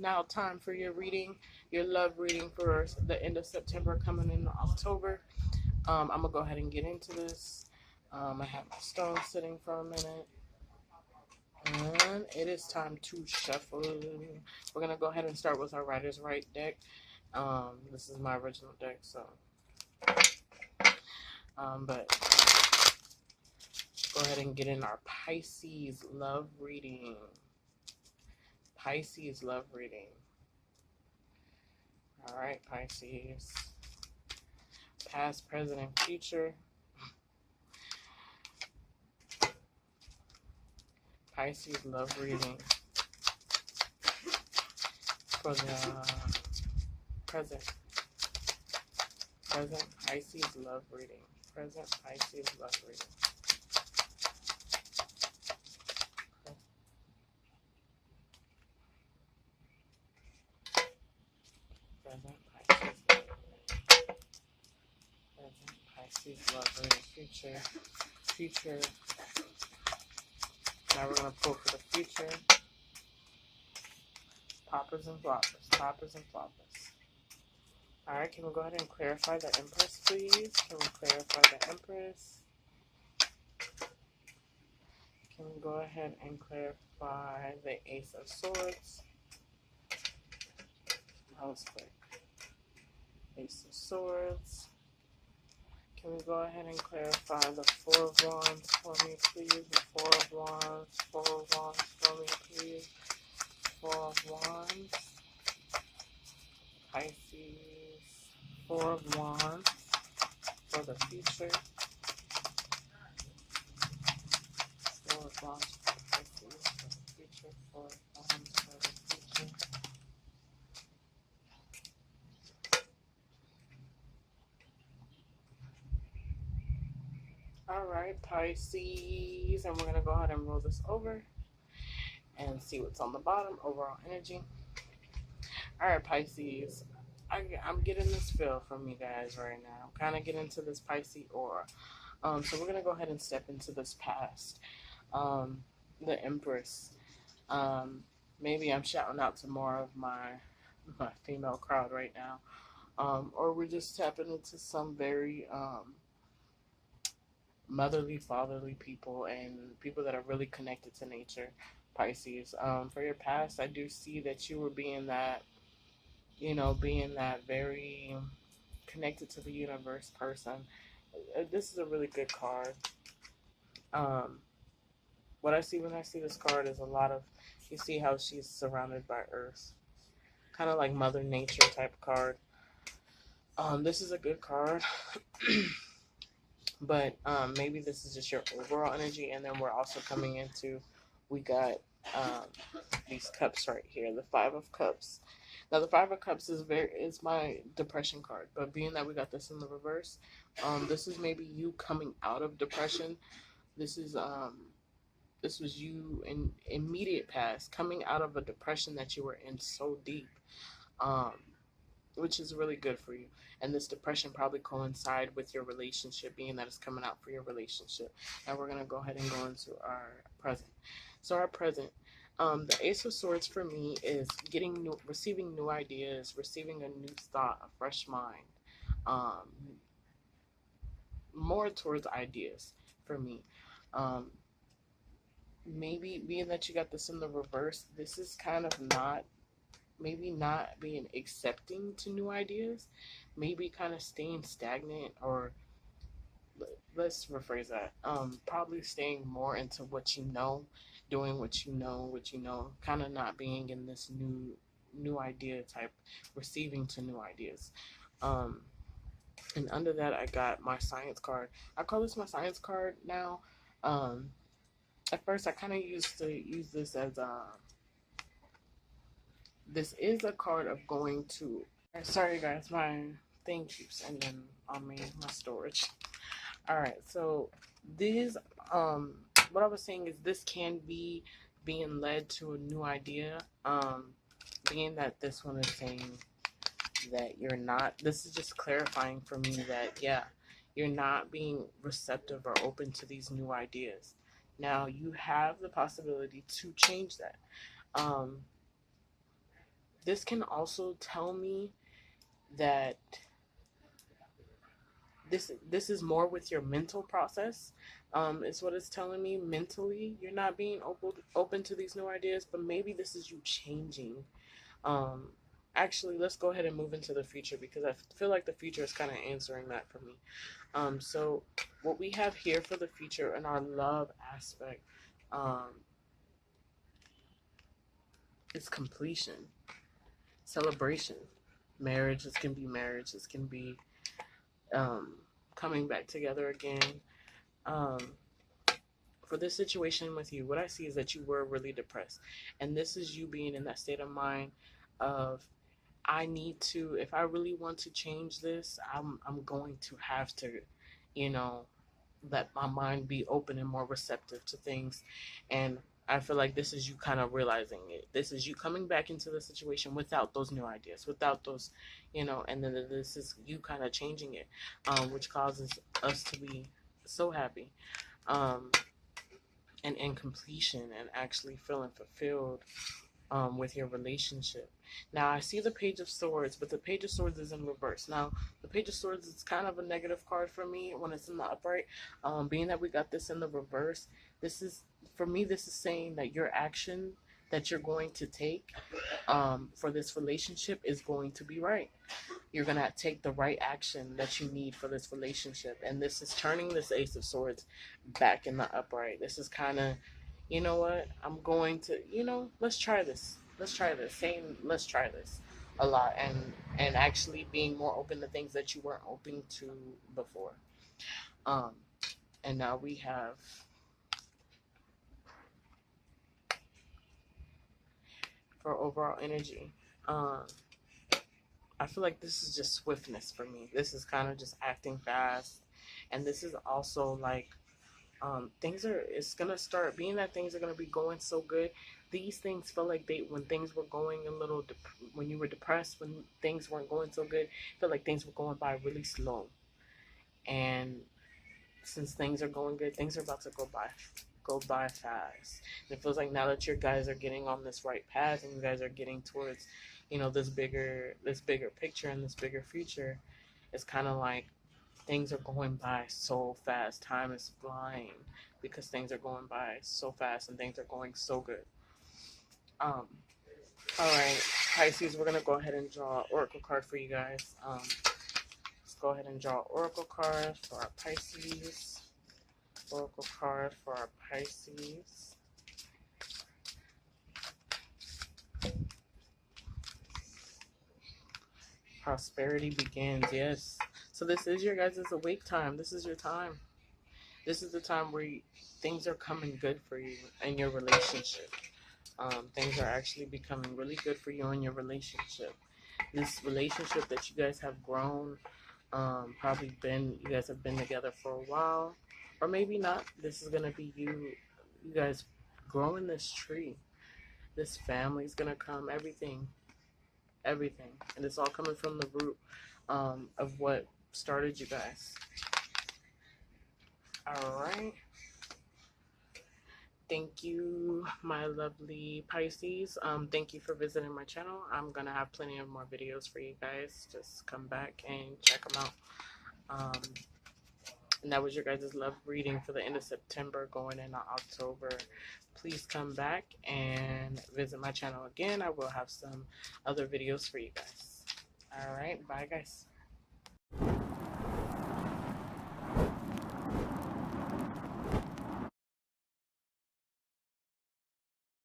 now time for your reading, your love reading for the end of September coming in October. I'm going to go ahead and get into this. I have my stone sitting for a minute. And it is time to shuffle. We're going to go ahead and start with our Rider's Right deck. This is my original deck, so. But go ahead and get in our Pisces love reading. Pisces love reading. All right, Pisces. Past, present, and future. Pisces love reading for the present. Present Pisces love reading. Present Pisces love reading. Present Pisces love reading. Present Pisces love reading. Future. Future. Now we're going to pull for the future. Poppers and floppers. Poppers and floppers. Alright, can we go ahead and clarify the Empress, please? Can we clarify the Empress? Can we go ahead and clarify the Ace of Swords? That was quick. Ace of Swords. Can we go ahead and clarify the Four of Wands for me, please? The Four of Wands. Four of Wands for me, please. Four of Wands. Pisces. Four of Wands for the future. Four of Wands for Pisces for the future. Four of Wands for the future. Alright, Pisces. And we're going to go ahead and roll this over and see what's on the bottom. Overall energy. Alright, Pisces. I'm getting this feel from you guys right now. I'm kind of getting into this Pisces aura. So we're going to go ahead and step into this past. The Empress. Maybe I'm shouting out to more of my female crowd right now. Or we're just tapping into some very motherly, fatherly people and people that are really connected to nature, Pisces. For your past, I do see that you were being that, being that very connected to the universe person. This is a really good card. What I see when I see this card is a lot of, you see how she's surrounded by earth. Kind of like Mother Nature type card. This is a good card. But maybe this is just your overall energy. And then we're also coming into, we got these cups right here. The Five of Cups. Now the Five of Cups is my depression card. But being that we got this in the reverse, this is maybe you coming out of depression. This was you in immediate past coming out of a depression that you were in so deep, which is really good for you. And this depression probably coincide with your relationship, being that it's coming out for your relationship. Now we're going to go ahead and go into our present. So our present, the Ace of Swords for me is receiving new ideas, receiving a new thought, a fresh mind, more towards ideas for me. Maybe being that you got this in the reverse, this is kind of not being accepting to new ideas, maybe kind of staying stagnant, or let's rephrase that, probably staying more into what you know, doing what you know, kind of not being in this new idea type, receiving to new ideas. And under that I got my science card. I call this my science card now. At first I kind of used to use this as this is a card of going to, sorry guys, my thing keeps ending on me, my storage. Alright, so these, what I was saying is this can be being led to a new idea, being that this one is saying that you're not, this is just clarifying for me that, yeah, you're not being receptive or open to these new ideas. Now, you have the possibility to change that. This can also tell me that this is more with your mental process. Is what it's telling me. Mentally, you're not being open to these new ideas, but maybe this is you changing. Um, Actually, let's go ahead and move into the future, because I feel like the future is kind of answering that for me. So what we have here for the future in our love aspect, is completion, celebration, marriage. This can be marriage. This can be um, coming back together again. Um, for this situation with you, what I see is that you were really depressed, and this is you being in that state of mind of, I need to, if I really want to change this, I'm going to have to, you know, let my mind be open and more receptive to things. And I feel like this is you kind of realizing it. This is you coming back into the situation without those new ideas, without those, and then this is you kind of changing it, which causes us to be so happy. Um, and in completion and actually feeling fulfilled with your relationship. Now, I see the Page of Swords, but the Page of Swords is in reverse. Now, the Page of Swords is kind of a negative card for me when it's in the upright. Being that we got this in the reverse, this is, for me, this is saying that your action that you're going to take for this relationship is going to be right. You're going to take the right action that you need for this relationship. And this is turning this Ace of Swords back in the upright. This is kind of, you know what, I'm going to, let's try this. Let's try this. Saying, let's try this a lot. And actually being more open to things that you weren't open to before. And now we have for overall energy. I feel like this is just swiftness for me. This is kind of just acting fast. And this is also like, it's going to start being that things are going to be going so good. These things feel like when things were going a little, when you were depressed, when things weren't going so good, I feel like things were going by really slow. And since things are going good, things are about to go by fast. And it feels like now that you guys are getting on this right path and you guys are getting towards, this bigger picture and this bigger future, it's kind of like things are going by so fast. Time is flying because things are going by so fast and things are going so good. All right, Pisces, we're gonna go ahead and draw an oracle card for you guys. Let's go ahead and draw an oracle card for our Pisces. Oracle card for our Pisces. Prosperity begins. Yes. So this is your guys' awake time. This is your time. This is the time where things are coming good for you in your relationship. Things are actually becoming really good for you in your relationship. This relationship that you guys have grown, you guys have been together for a while, or maybe not. This is gonna be you guys growing this tree. This family's gonna come. Everything, and it's all coming from the root of what started you guys. All right. Thank you, my lovely Pisces. Thank you for visiting my channel. I'm gonna have plenty of more videos for you guys. Just come back and check them out. And that was your guys' love reading for the end of September going into October. Please come back and visit my channel again. I will have some other videos for you guys. All right, bye guys.